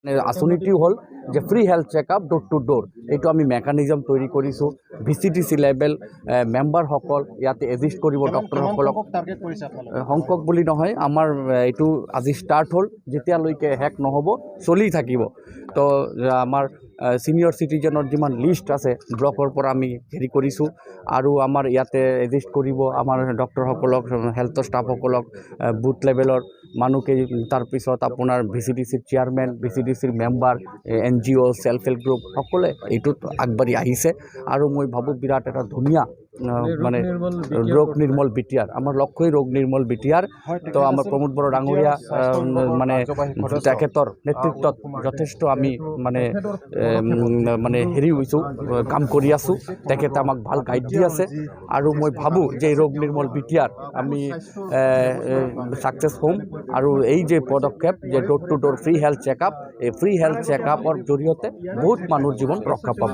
আঁচনিটিও হ'ল যে free health checkup door to door. এইটো আমি মেকানিজম তৈৰি কৰিছোঁ। VCTC লেভেল মেম্বাৰসকল ইয়াতে এজিষ্ট কৰিব ডক্টৰসকলক। সংখ্যক বুলি নহয়, আমাৰ এইটো আজি ষ্টাৰ্ট হ'ল, যেতিয়ালৈকে শেষ নহ'ব চলি থাকিব। তো আমাৰ ছিনিয়ৰ চিটিজেনৰ যিমান লিষ্ট আছে ব্লকৰ পৰা আমি হেৰি কৰিছোঁ, আৰু আমাৰ ইয়াতে এজিষ্ট কৰিব আমাৰ ডক্টৰসকলক, হেল্থৰ ষ্টাফসকলক, বুথ লেভেলৰ মানুহকেই, তাৰপিছত আপোনাৰ VCTCৰ চেয়াৰমেন, VCTCৰ member, NGO, self help group সকলে এইটোত আগবাঢ়ি আহিছে। আৰু মই ভাবোঁ বিৰাট এটা ধুনীয়া মানে ৰোগ নিৰ্মল বিটিআৰ, আমাৰ লক্ষ্যই ৰোগ নিৰ্মল বিটিআৰ। তো আমাৰ প্ৰমোদ বড়ো ডাঙৰীয়া মানে তেখেতৰ নেতৃত্বত যথেষ্ট আমি মানে হেৰি হৈছোঁ, কাম কৰি আছোঁ। তেখেতে আমাক ভাল গাইড দি আছে, আৰু মই ভাবোঁ যে ৰোগ নিৰ্মল বিটিআৰ আমি ছাকচেছ হ'ম। আৰু এই যে পদক্ষেপ যে door to door free health checkup, এই ফ্ৰী হেল্থ চেকআপৰ জৰিয়তে বহুত মানুহৰ জীৱন ৰক্ষা পাব।